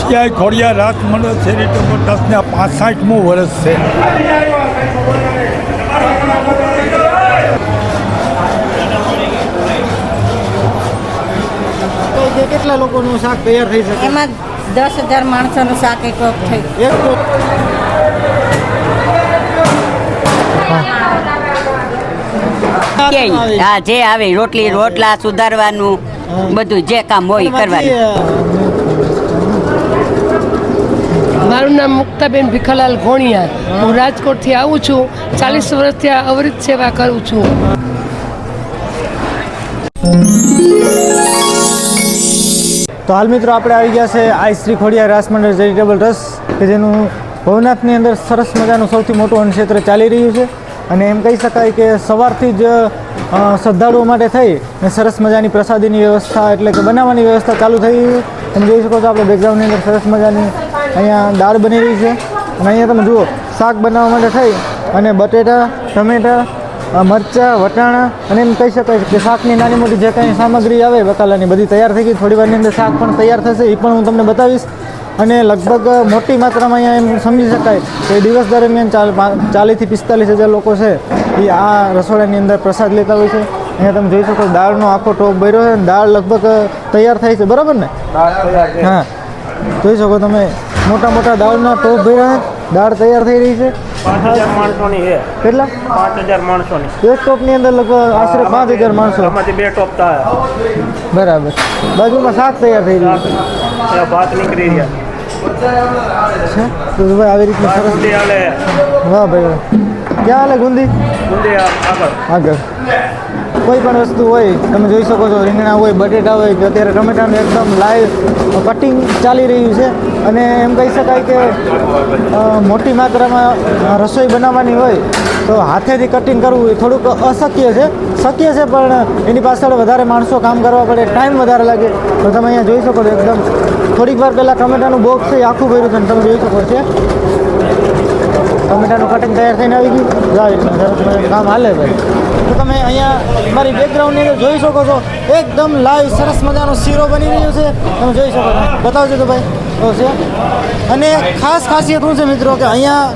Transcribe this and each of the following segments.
સિયાઈ ખોડિયાર રાસ મંડળ ચેરિટેબલ ટ્રસ્ટને 65મું વર્ષ છે. કેટલા લોકોનું શાક તૈયાર થઈ શકે? એમાં 10,000 માણસોનું શાક એક વખત થઈ હા, જે આવે રોટલી રોટલા સુધારવાનું બધું જે કામ હોય કરવાનું. મારું નામ મુક્તાબેન ભીખાલાલ ઘોણિયા. હું રાજકોટથી આવું છું. 40 વર્ષથી આ અવિરત સેવા કરું છું. તો હાલ મિત્રો આપણે આવી ગયા છે આઈ શ્રી ખોડિયાર રાસ મંડળ ચેરિટેબલ ટ્રસ્ટ કે જેનું ભવનાથની અંદર સરસ મજાનું સૌથી મોટું અન્નક્ષેત્ર ચાલી રહ્યું છે. અને એમ કહી શકાય કે સવારથી જ શ્રદ્ધાળુઓ માટે થઈ અને સરસ મજાની પ્રસાદીની વ્યવસ્થા એટલે કે બનાવવાની વ્યવસ્થા ચાલુ થઈ છે. તમે જોઈ શકો છો આપણે બેકગ્રાઉન્ડની અંદર સરસ મજાની અહીંયા દાળ બની રહી છે. અને અહીંયા તમે જુઓ શાક બનાવવા માટે થઈ અને બટેટા ટમેટાં મરચાં વટાણા અને એમ કહી શકાય કે શાકની નાની મોટી જે કાંઈ સામગ્રી આવે બકાલાની બધી તૈયાર થઈ ગઈ. થોડી વારની અંદર શાક પણ તૈયાર થશે, એ પણ હું તમને બતાવીશ. અને લગભગ મોટી માત્રામાં અહીંયા એમ સમજી શકાય કે દિવસ દરમિયાન 40,000 થી 45,000 લોકો છે એ આ રસોડાની અંદર પ્રસાદ લેતા હોય છે. અહીંયા તમે જોઈ શકો દાળનો આખો ટોપ ભર્યો છે. દાળ લગભગ તૈયાર થાય છે, બરાબર ને? હા, જોઈ શકો તમે મોટા મોટા દાળના ટોપ ભર્યા છે. દાળ તૈયાર થઈ રહી છે. 5,000 માણસોની છે. કેટલા? 5,000 માણસોની. એક ટોપની અંદર લગભગ આશરે 5,000 માણસો. એમાંથી 2 ટોપ થાય. બરાબર. બાજુમાં શાક તૈયાર થઈ રહ્યું છે. ભાત નીકળી રહ્યા છે. તો ભાઈ આવી રીતની સરસ. ગુંદી હાલે. વાહ ભાઈ, ક્યાં હાલે ગુંદી? ગુંદી આગળ કોઈ પણ વસ્તુ હોય તમે જોઈ શકો છો, રીંગણા હોય, બટેટા હોય કે અત્યારે ટમેટાનું એકદમ લાઈવ કટિંગ ચાલી રહ્યું છે. અને એમ કહી શકાય કે મોટી માત્રામાં રસોઈ બનાવવાની હોય તો હાથેથી કટિંગ કરવું એ થોડુંક અશક્ય છે. શક્ય છે પણ એની પાછળ વધારે માણસો કામ કરવા પડે, ટાઈમ વધારે લાગે. તો તમે અહીંયા જોઈ શકો છો એકદમ થોડીક વાર પહેલાં ટમેટાનું બોક્સ છે આખું ભર્યું છે. તમે જોઈ શકો છો ટમેટાનું કટિંગ તૈયાર થઈને આવી ગયું. સરસ કામ હાલે ભાઈ. તો તમે અહીંયા મારી બેકગ્રાઉન્ડની અંદર જોઈ શકો છો એકદમ લાઈવ સરસ મજાનો શીરો બની રહ્યો છે. તમે જોઈ શકો છો, બતાવજો તો ભાઈ છે. અને ખાસ ખાસિયત શું છે મિત્રો કે અહીંયા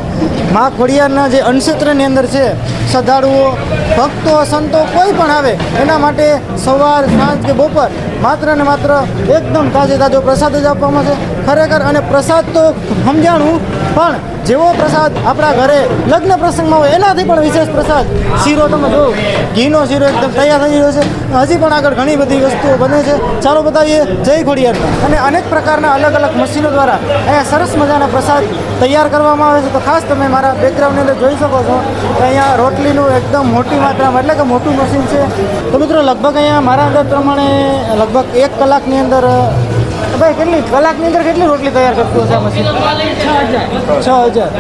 મા ખોડિયારના જે અન્નક્ષેત્રની અંદર છે શ્રદ્ધાળુઓ ભક્તો સંતો કોઈ પણ આવે એના માટે સવાર સાંજ કે બપોર માત્ર ને માત્ર એકદમ તાજો પ્રસાદ જ આપવામાં છે ખરેખર. અને પ્રસાદ તો સમજાણું પણ જેવો પ્રસાદ આપણા ઘરે લગ્ન પ્રસંગમાં હોય એનાથી પણ વિશેષ પ્રસાદ શીરો તમે જો ઘીનો શીરો એકદમ તૈયાર થઈ રહ્યો છે. હજી પણ આગળ ઘણી બધી વસ્તુઓ બને છે. ચાલો બતાવીએ જય ખોડિયાર. અને અનેક પ્રકારના અલગ અલગ મશીનો દ્વારા અહીંયા સરસ મજાના પ્રસાદ તૈયાર કરવામાં આવે છે. તો ખાસ તમે મારા બેકગ્રાઉન્ડની અંદર જોઈ શકો છો કે અહીંયા રોટલીનું એકદમ મોટી માત્રામાં એટલે કે મોટું મશીન છે. તો મિત્રો લગભગ અહીંયા મારા અંદાજ પ્રમાણે લગભગ 1 કલાકની અંદર ભાઈ કેટલી કલાકની અંદર કેટલી રોટલી તૈયાર કરતું હશે આ મશીન? 6,000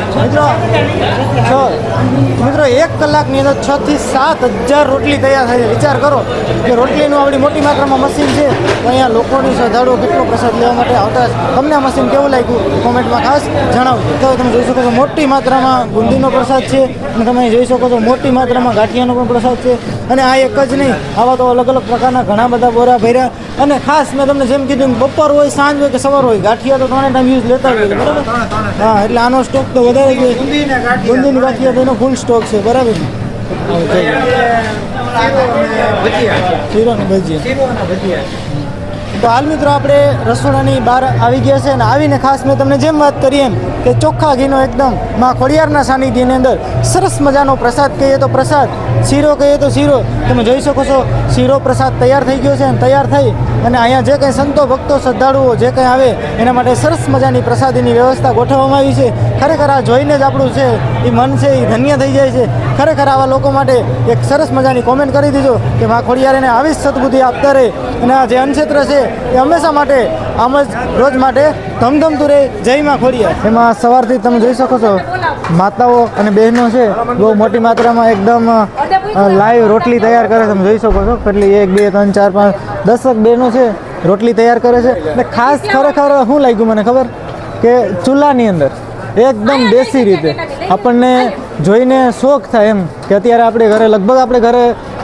મિત્રો 1 કલાકની અંદર 6,000 થી 7,000 રોટલી તૈયાર થાય છે. વિચાર કરો કે રોટલીનું આવડી મોટી માત્રામાં મશીન છે. તો અહીંયા લોકોની શ્રદ્ધાળુઓ કેટલો પ્રસાદ લેવા માટે આવતા. તમને આ મશીન કેવું લાગ્યું કોમેન્ટમાં ખાસ જણાવજો. તો તમે જોઈ શકો છો મોટી માત્રામાં બુંદીનો પ્રસાદ છે. અને તમે જોઈ શકો છો મોટી માત્રામાં ગાંઠિયાનો પણ પ્રસાદ છે. અને આ એક જ નહીં, આવા તો અલગ અલગ પ્રકારના ઘણા બધા બોરા ભર્યા. અને ખાસ મેં તમને જેમ કીધું બપોર હોય, સાંજ હોય કે સવાર હોય, ગાંઠિયા તો 3 ટાઈમ યુઝ લેતા હોય બરાબર. હા, એટલે આનો સ્ટોક તો વધારે છે. બુંદીની ગાંઠિયા તો એનો ફૂલ સ્ટોક છે બરાબર. શીરો અને ભજીયા. તો હાલ મિત્રો આપણે રસોડાની બહાર આવી ગયા છે. અને આવીને ખાસ મેં તમને જેમ વાત કરી એમ કે ચોખ્ખા ઘીનો એકદમ મા ખોડિયારના સાનિધ્યની અંદર સરસ મજાનો પ્રસાદ કહીએ તો પ્રસાદ, શીરો કહીએ તો શીરો. તમે જોઈ શકો છો શીરો પ્રસાદ તૈયાર થઈ ગયો છે. અને તૈયાર થઈ અને અહીંયા જે કંઈ સંતો ભક્તો શ્રદ્ધાળુઓ જે કંઈ આવે એના માટે સરસ મજાની પ્રસાદીની વ્યવસ્થા ગોઠવવામાં આવી છે. ખરેખર આ જોઈને જ આપણું છે એ મન છે એ ધન્ય થઈ જાય છે. ખરેખર આવા લોકો માટે એક સરસ મજાની કોમેન્ટ કરી દીધો કે મા ખોડિયાર એને આવી જ સદબુદ્ધિ આપતા રહે. અને આ જે અન્નક્ષેત્ર છે એ હંમેશા માટે આમ જ રોજ માટે ધમધમતું રહે. જય માં ખોડિયાર. એમાં સવારથી તમે જોઈ શકો છો માતાઓ અને બહેનો છે બહુ મોટી માત્રામાં એકદમ લાઈવ રોટલી તૈયાર કરે. તમે જોઈ શકો છો કેટલી 1 2 3 4 5 10 બહેનો છે રોટલી તૈયાર કરે છે. અને ખાસ ખરેખર શું લાગ્યું મને ખબર કે ચૂલાની અંદર એકદમ દેશી રીતે આપણને જોઈને શોખ થાય એમ કે અત્યારે આપણે ઘરે લગભગ આપણે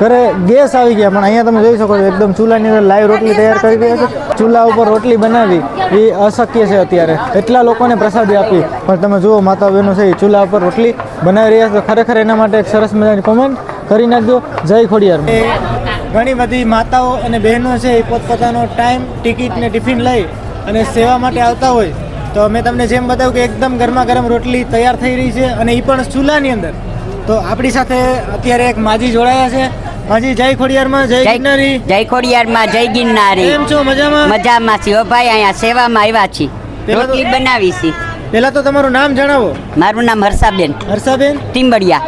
ઘરે ગેસ આવી ગયા, પણ અહીંયા તમે જોઈ શકો છો એકદમ ચૂલાની અંદર લાઈવ રોટલી તૈયાર કરી રહ્યા છે. ચૂલા ઉપર રોટલી બનાવી એ અશક્ય છે અત્યારે, એટલા લોકોને પ્રસાદી આપી, પણ તમે જુઓ માતા બહેનો છે એ ચૂલા ઉપર રોટલી બનાવી રહ્યા છે. તો ખરેખર એના માટે એક સરસ મજાની કોમેન્ટ કરી નાખજો. જય ખોડિયાર. ઘણી બધી માતાઓ અને બહેનો છે એ પોતપોતાનો ટાઈમ, ટિકિટ ને ટિફિન લઈ અને સેવા માટે આવતા હોય. તો મેં તમને જેમ બતાવ્યું કે એકદમ ગરમા ગરમ રોટલી તૈયાર થઈ રહી છે અને એ પણ ચૂલાની અંદર. તો આપણી સાથે અત્યારે એક માજી જોડાયા છે. માજી જય ખોડિયારમાં, જય ગિરનારી. જય ખોડિયારમાં, જય ગિરનારી. કેમ છો? મજામાં? મજામાં છીએ ભાઈ, અહીંયા સેવામાં આવ્યા છીએ, રોટલી બનાવી છે. પહેલા તો તમારું નામ જણાવો. મારું નામ હર્ષાબેન. હર્ષાબેન ટિમ્બડિયા.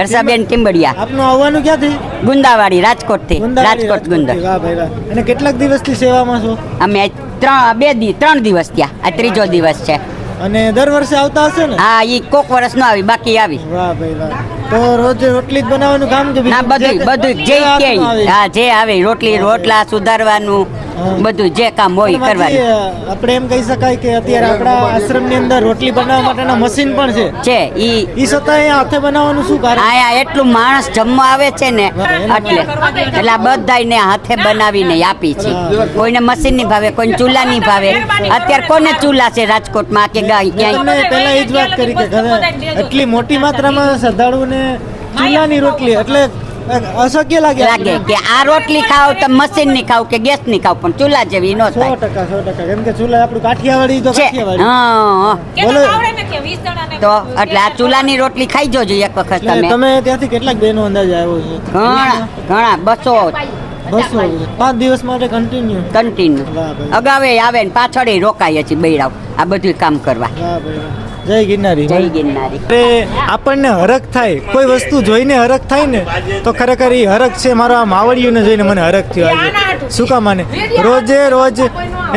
હર્ષાબેન ટિમ્બડિયા. આપનું આવવાનું ક્યાંથી? ગુંદાવાડી, રાજકોટથી. રાજકોટ ગુંદા. વાહ ભાઈ વાહ. અને કેટલાક દિવસથી સેવામાં છો? અમે 3 દિવસ ત્યાં, આ ત્રીજો દિવસ છે. અને દર વર્ષે આવતા હશે ને? હા, ઈ કોક વર્ષ નો આવી, બાકી આવી. વાહ ભાઈ વાહ. તો રોજ રોટલી જ બનાવવાનું કામ કે ના, બધું જે કે હા જે આવે રોટલી રોટલા સુધારવાનું બધું જે કામ હોય કરવાનું. આપણે એમ કહી શકાય કે અત્યારે આપણા આશ્રમની અંદર રોટલી બનાવવા માટેના મશીન પણ છે. ઈ છતાં અહીંયા હાથે બનાવવાનું શું કારણ? આયા એટલું માણસ જમવા આવે છે ને એટલે બધાને હાથે બનાવીને આપી છે. કોઈને મશીન ની ભાવે, કોઈને ચૂલા ની ભાવે. અત્યારે કોને ચૂલા છે રાજકોટમાં કે ક્યાંય? પહેલા એ જ વાત કરી કે એટલી મોટી માત્રામાં શ્રદ્ધાળુઓને ચૂલાની રોટલી એટલે અશક્ય લાગે કે આ રોટલી ખાવ તો મશીન ની ખાવ કે ગેસ ની ખાવ, પણ ચૂલા જેવી ન થાય. 100%. કેમ કે ચૂલા આપણું કાઠિયાવાડી તો કાઠિયાવાડી. હા, બોલો. તો એટલે આ ચૂલાની રોટલી ખાઈ જોજો એક વખત તમે ત્યાંથી કેટલાક બહેનો અંદાજે આવ્યો છે? ઘણા 200 5 દિવસ માટે કન્ટિન્યુ. અગાવે આવે ને પાછળ રોકાય છે બૈરાવ આ બધું કામ કરવા. જય ગિરનારી. જય ગિરનારી. આપણને હરખ થાય, કોઈ વસ્તુ જોઈને હરખ થાય ને, તો ખરેખર એ હરખ છે. મારો આ માવડીઓને જોઈને મને હરખ થયો આજે. શું કામ? માને રોજ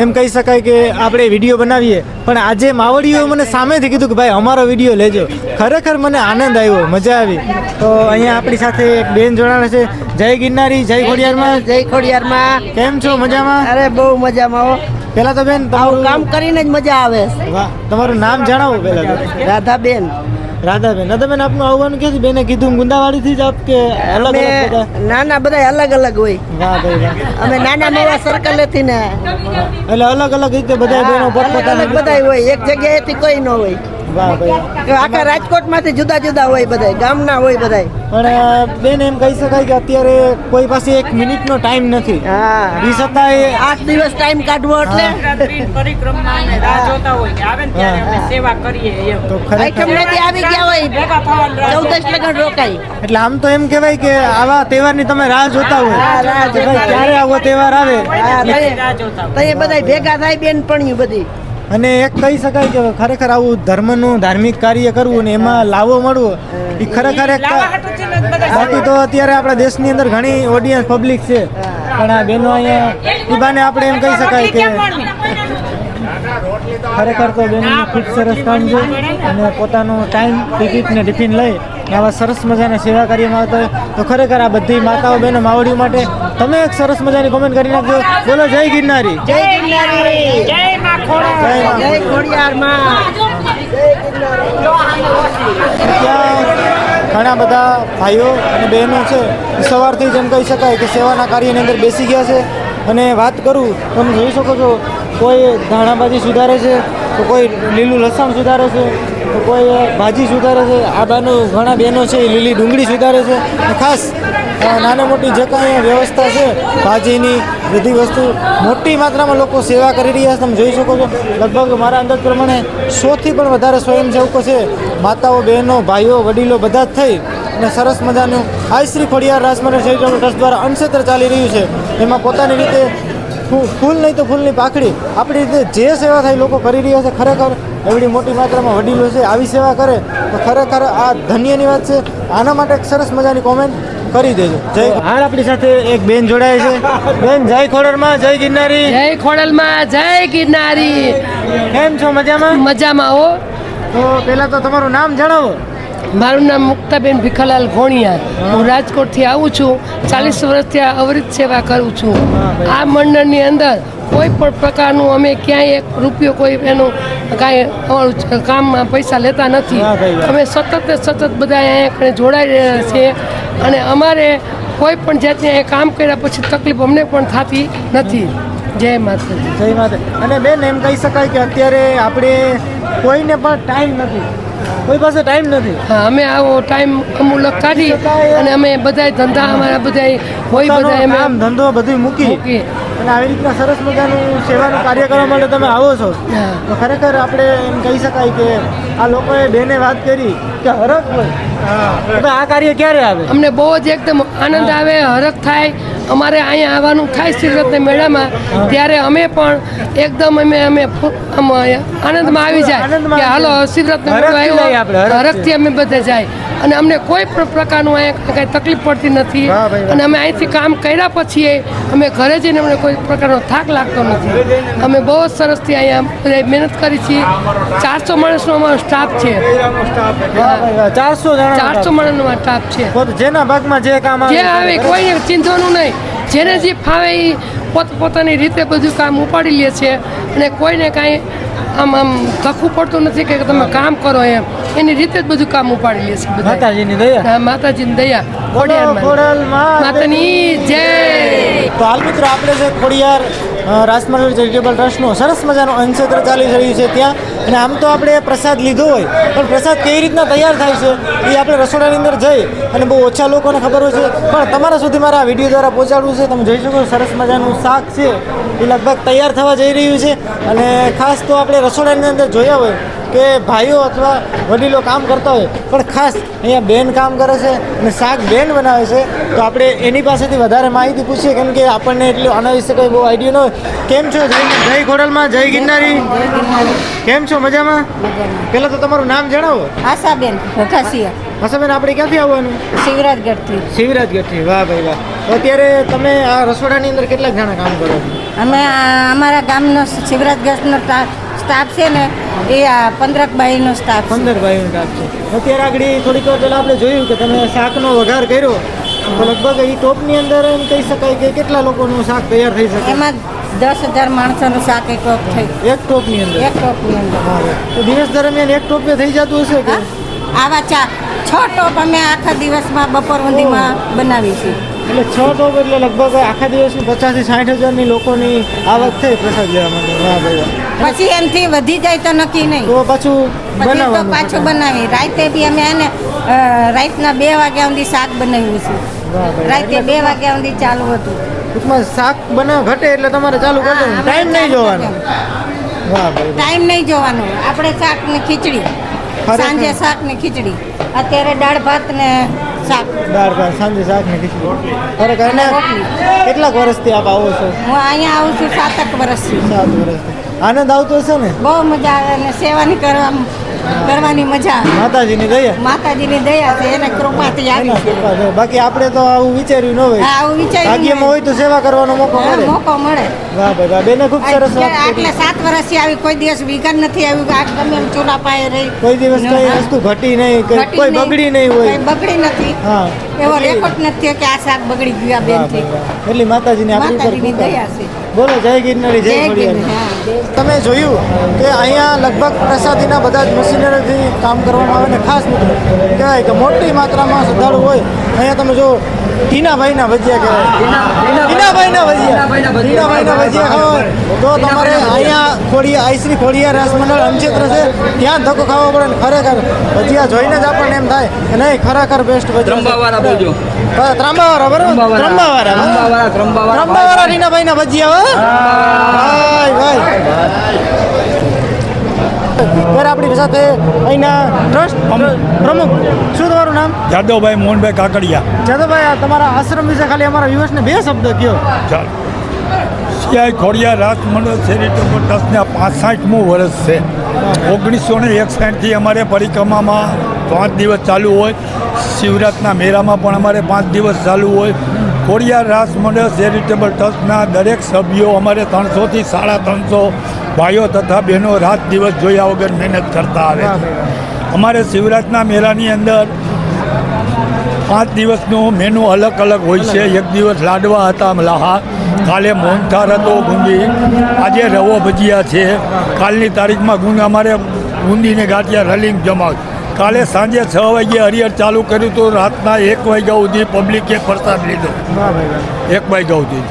એમ કહી શકાય કે આપણે વિડીયો બનાવીએ, પણ આજે માવડીઓએ મને સામેથી કીધું કે ભાઈ અમારો વિડીયો લેજો. ખરેખર મને આનંદ આવ્યો, મજા આવી. તો અહીંયા આપણી સાથે એક બેન જોડાણા છે. જય ગિરનારી, જય ખોડિયારમાં. જય ખોડિયારમાં. કેમ છો? મજામાં? અરે બહુ મજામાં હો. પેલા તો બેન આવું કામ કરીને જ મજા આવે. વાહ. તમારું નામ જણાવો પેલા તો. રાધાબેન. રાધાબેન. રાધાબેન, આપનું આવવાનું ક્યાંથી? બેને કીધું ગુંદાવાડીથી જ આપ કે અલગ અલગ? નાના બધા અલગ અલગ હોય. વાહ ભાઈ વાહ. અમે નાના મોવા સર્કલેથી ને એટલે અલગ અલગ રીતે બધા બહેનો પોતપોતાના બધા હોય, એક જગ્યાએથી કોઈ ન હોય. વાહ ભાઈ. આખા રાજકોટમાંથી જુદા જુદા હોય, બધા ગામના હોય બધા. પણ બેન એમ કહી શકાય કે અત્યારે કોઈ પાસે 1 મિનિટનો ટાઈમ નથી. હા, એ છતાંય 8 દિવસ ટાઈમ કાઢવો એટલે તો ખરેખર આવી ગયા હોય 14 લગન રોકાય. એટલે આમ તો એમ કહેવાય કે આવા તહેવારની તમે રાહ જોતા હોય. કે ભાઈ ક્યારે આવો તહેવાર આવે. તઈ બધા ભેગા થાય બેનપણીઓ બધી. અને એક કહી શકાય કે ખરેખર આવું ધર્મનું ધાર્મિક કાર્ય કરવું ને એમાં લાવો મળવો એ ખરેખર એક. બાકી તો અત્યારે આપણા દેશની અંદર ઘણી ઓડિયન્સ પબ્લિક છે, પણ આ બહેનો અહીંયા એ બાને આપણે એમ કહી શકાય કે ખરેખર તો બેનનું ખૂબ સરસ કામ છે. અને પોતાનો ટાઈમ, ટિકિટ ને ટિફિન લઈ આવા સરસ મજાના સેવા કાર્યમાં આવતા હોય. તો ખરેખર આ બધી માતાઓ બહેનો માવડીઓ માટે તમે એક સરસ મજાની કોમેન્ટ કરી નાખજો. બોલો જય ગિરનારી. જય ગિરનારી. જય ખોડિયારમાં. ત્યાં ઘણા બધા ભાઈઓ અને બહેનો છે સવારથી જ એમ કહી શકાય કે સેવાના કાર્યની અંદર બેસી ગયા છે. અને વાત કરું તમે જોઈ શકો છો, કોઈ ધાણાભાજી સુધારે છે, તો કોઈ લીલું લસણ સુધારે છે, તો કોઈ ભાજી સુધારે છે. આ બાનું ઘણા બહેનો છે એ લીલી ડુંગળી સુધારે છે. અને ખાસ નાની મોટી જે કાંઈ વ્યવસ્થા છે ભાજીની બધી વસ્તુ મોટી માત્રામાં લોકો સેવા કરી રહ્યા છે. તમે જોઈ શકો છો લગભગ મારા અંદાજ પ્રમાણે 100થી પણ વધારે સ્વયંસેવકો છે. માતાઓ, બહેનો, ભાઈઓ, વડીલો બધા જ થઈ અને સરસ મજાનું આ શ્રી ખોડિયાર રાસમંડળ ચેરિટેબલ ટ્રસ્ટ દ્વારા અન્નક્ષેત્ર ચાલી રહ્યું છે. એમાં પોતાની રીતે ફૂલ નહીં તો ફૂલની પાખડી આપણી રીતે જે સેવા થાય લોકો કરી રહ્યા છે. ખરેખર એવડી મોટી માત્રામાં વડીલો છે, આવી સેવા કરે તો ખરેખર આ ધન્યની વાત છે. આના માટે એક સરસ મજાની કોમેન્ટ કરી દેજો. જય. હાલ આપણી સાથે એક બેન જોડાય છે. બેન જય ખોડલમાં, જય ગિરનારી. જય ખોડલમાં, જય ગિરનારી. કેમ છો? મજામાં? મજામાં હો. તો પહેલા તો તમારું નામ જણાવો. મારું નામ મુક્તાબેન ભીખાલાલ ઘોણિયા. હું રાજકોટથી આવું છું. 40 વર્ષથી આ અવરિત સેવા કરું છું. આ મંડળની અંદર કોઈ પણ પ્રકારનું અમે ક્યાંય એક રૂપિયો કોઈ એનું કાંઈ અમારું કામમાં પૈસા લેતા નથી. અમે સતત બધા અહીંયા જોડાઈ રહ્યા છીએ અને અમારે કોઈ પણ જાતની અહીંયા કામ કર્યા પછી તકલીફ અમને પણ થતી નથી. જય માતાજી. જય માતા. અને બેન એમ કહી શકાય કે અત્યારે આપણે કોઈને પણ ટાઈમ નથી, કોઈ પાસે ટાઈમ નથી. હા, અમે આવો ટાઈમ અમુલક કાઢી અને અમે બધા ધંધા અમારા બધા હોય બધા અમે કામ ધંધો બધું મૂકી અને આવી રીતના સરસ મજાનું સેવાનું કાર્ય કરવા માટે તમે આવો છો. તો ખરેખર આપણે એમ કહી શકાય કે આ લોકોએ બેને વાત કરી કે હરખ હોય તો આ કાર્ય ક્યારે આવે. અમને બહુ જ એકદમ આનંદ આવે, હરખ થાય. અમારે અહીંયા આવવાનું થાય શ્રીરત્ન મેળામાં ત્યારે અમે પણ એકદમ અમે આનંદમાં આવી જાય કે હાલો શ્રીરત્ન મેળો આવ્યો, હરખથી અમે બધા જાય અને અમને કોઈ પણ પ્રકારનું અહીંયા કાંઈ તકલીફ પડતી નથી. અને અમે અહીંથી કામ કર્યા પછી અમે ઘરે જઈને અમને કોઈ પ્રકારનો થાક લાગતો નથી. અમે બહુ સરસથી અહીંયા બધા મહેનત કરી છીએ. 400 માણસનો અમારો સ્ટાફ છે. 400 માણસનો સ્ટાફ છે. જેના ભાગમાં જે કામ જે આવે કોઈને ચિંતવાનું નહીં. જેને જે ફાવે એ પોતપોતાની રીતે બધું કામ ઉપાડી લે છે અને કોઈને કાંઈ આમ ધક્કું પડતું નથી કે તમે કામ કરો એમ. એની રીતે જ બધું કામ ઉપાડી લે છે બધા. માતાજીની દયા. હા, માતાજીની દયા. ખોડિયાર માતાની જય. તો હાલ મિત્રો આપણે જે ખોડિયાર રાસમંડળ ચેરિટેબલ ટ્રસ્ટનો સરસ મજાનું અન્નક્ષેત્ર ચાલી રહ્યું છે ત્યાં, અને આમ તો આપણે પ્રસાદ લીધો હોય પણ પ્રસાદ કેવી રીતના તૈયાર થાય છે એ આપણે રસોડાની અંદર જઈ અને બહુ ઓછા લોકોને ખબર હોય છે, પણ તમારા સુધી મારા આ વિડીયો દ્વારા પહોંચાડવું છે. તમે જોઈ શકો સરસ મજાનું શાક છે એ લગભગ તૈયાર થવા જઈ રહ્યું છે. અને ખાસ તો આપણે રસોડાની અંદર જોયા હોય કે ભાઈઓ અથવા વડીલો કામ કરતા હોય, પણ ખાસ અહીંયા બેન કામ કરે છે અને શાક બેન બનાવે છે. તો આપણે એની પાસેથી વધારે માહિતી પૂછીએ, કેમ કે આપણને એટલું આના વિશે કંઈ બહુ આઈડિયા ન હોય. કેમ છો? જય ખોડલમાં, જય ગિરનારી. કેમ છો? મજામાં? પહેલાં તો તમારું નામ જણાવો. આશાબેન ભખાસિયા. આશાબેન, આપણે ક્યાંથી આવવાનું? શિવરાજગઢથી. શિવરાજગઢથી. વાહ ભાઈ વાહ. તો અત્યારે તમે આ રસોડાની અંદર કેટલાક જણા કામ કરો છો? અમે અમારા ગામનો શિવરાજગઢનો સ્ટાફ છે ને એ આ 15 બાઈનો સ્ટાફ. 15 ભાઈનો સ્ટાફ છે. અત્યારે આગળ થોડીક વાર પહેલાં આપણે જોયું કે તમે શાકનો વઘાર કર્યો, તો લગભગ એ ટોપની અંદર એમ કહી શકાય કે કેટલા લોકોનું શાક તૈયાર થઈ શકે? એમાં 10,000 માણસોનું શાક એક ટોપ થઈ. એક ટોપની અંદર? એક ટોપની અંદર. તો દિવસ દરમિયાન એક ટોપે થઈ જતું હશે કે? આવા 6 ટોપ અમે આખા દિવસમાં બપોર સુધીમાં બનાવી છીએ. એટલે 6 ટોપ એટલે લગભગ આખા દિવસની 50,000 થી 60,000 લોકોની આવક થઈ પ્રસાદ લેવા માટે. વાહ ભાઈ. પછી એમથી વધી જાય તો નક્કી નહીં, તો પાછું તો પાછું બનાવી. રાતે બી અમે એને રાતના 2 વાગ્યા સુધી શાક બનાવ્યું છે. રાતે 2 વાગ્યા સુધી ચાલુ હતું. ટૂંકમાં શાક ઘટે એટલે તમારે ચાલુ કરી દેવાનું, ટાઈમ નહીં જોવાનો. વાહ ભાઈ. ટાઈમ નહીં જોવાનો. આપણે શાક ને ખીચડી, સાંજે શાક ને ખીચડી, અત્યારે દાળ ભાત ને શાક. દાળ ભાત, સાંજે શાક ને ખીચડી. ખરેખર કેટલાક વર્ષથી આપ આવો છો? હું અહીંયા આવું છું 7 વર્ષથી. 7 વર્ષથી. આનંદ આવતો હશે ને? બહુ મજા આવે અને સેવાની કરવાની મજા આવે. માતાજીની દયા. માતાજીની દયા છે, એને કૃપાથી આવી છે. બાકી આપણે તો આવું વિચાર્યું ન હોય. આવું વિચાર્યું ભાગ્યમાં હોય તો સેવા કરવાનો મોકો મળે. મોકો મળે. વાહ ભાઈ વાહ. બેને ખૂબ સરસ વાત કરી. એટલે 7 વર્ષથી આવી કોઈ દિવસ વિઘન નથી આવ્યું કે આ ગમે એમ ચૂલા પાયે રહી. કોઈ દિવસ કઈ વસ્તુ ઘટી નહીં, કોઈ બગડી નહીં હોય. કઈ બગડી નથી. હા, એવો રેકોર્ડ નથી કે આ શાક બગડી ગયું આ બેનથી. એટલી માતાજીની આપણી ઉપર માતાજીની દયા છે. બોલો જય ગિરનારી, જય જય ખોડિયાર. ગિરનારી. તમે જોયું કે અહીંયા લગભગ પ્રસાદીના બધા જ મશીનરીથી કામ કરવામાં આવે ને ખાસ મિત્રો કહેવાય કે મોટી માત્રામાં શ્રદ્ધાળુ હોય. અહીંયા તમે જો ટીનાભાઈના ભજીયા કહેવાય. ટીનાભાઈના ભજીયા ખાવા તો તમારે અહીંયા આઈશ્રી ખોડિયાર રાસમંડળ અન્નક્ષેત્ર છે ત્યાં ધક્કો ખાવો પડે ને ખરેખર ભજીયા જોઈને જ આપણને એમ થાય કે નહીં ખરેખર બેસ્ટ ભજીયા. ત્રંબાવાળા બરોબર? ત્રંબાવાળા ટીનાભાઈના ભજીયા. ભાઈ ત્યારે આપણી સાથે અહીંના ટ્રસ્ટ પ્રમુખ, શું તમારું નામ? જાદવભાઈ મોહનભાઈ કાકડિયા. જાદવભાઈ, તમારા આશ્રમ વિશે ખાલી અમારા વ્યુઅર્સને 2 શબ્દ કહો. ચાલ. સિયાઈ ખોડિયાર રાસમંડળ ચેરિટેબલ ટ્રસ્ટના 65મું વર્ષ છે. 1961થી અમારે પરિક્રમામાં 5 દિવસ ચાલુ હોય. શિવરાતના મેળામાં પણ અમારે 5 દિવસ ચાલુ હોય. ખોડિયાર રાસમંડળ ચેરિટેબલ ટ્રસ્ટના દરેક સભ્યો અમારે 300 થી 350 ભાઈઓ તથા બહેનો રાત દિવસ જોયા વગર મહેનત કરતા આવે. અમારે શિવરાત્રિના મેળાની અંદર 5 દિવસનું મેનુ અલગ અલગ હોય છે. એક દિવસ લાડવા હતા લાહા, કાલે મોહનથાળ હતો ગુંદી, આજે રવો ભજીયા છે. કાલની તારીખમાં અમારે ગુંદીને ગાંઠિયા રલિંગ જમાવ. કાલે સાંજે 6 વાગ્યે હરિહર ચાલુ કર્યું તો રાતના 1 વાગ્યા સુધી પબ્લિકે પ્રસાદ લીધો. 1 વાગ્યા સુધી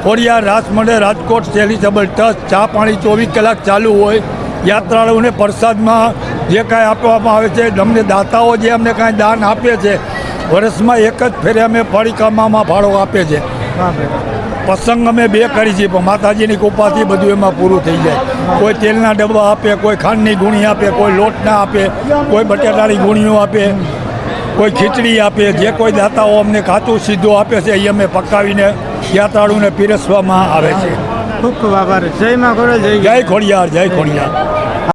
ખોડિયાર રાસ મંડળ રાજકોટ ચેરિટેબલ ટ્રસ્ટ ચા પાણી 24 કલાક ચાલુ હોય. યાત્રાળુઓને પ્રસાદમાં જે કાંઈ આપવામાં આવે છે, અમને દાતાઓ જે અમને કાંઈ દાન આપે છે, વર્ષમાં એક જ ફેરે અમે પરિક્રમામાં ફાળો આપે છે. પ્રસંગ અમે 2 કરી છીએ, પણ માતાજીની કૃપાથી બધું એમાં પૂરું થઈ જાય. કોઈ તેલના ડબ્બા આપે, કોઈ ખાંડની ગુણી આપે, કોઈ લોટના આપે, કોઈ બટેટાની ગુણીઓ આપે, કોઈ ખીચડી આપે. જે કોઈ દાતાઓ અમને ખાતું સીધું આપે છે એ અમે પકાવીને યાત્રાળુને પીરસવામાં આવે છે. ખૂબ ખૂબ આભાર. જય માં ખોડલ, જય જય ખોડિયાર, જય ખોડિયાર.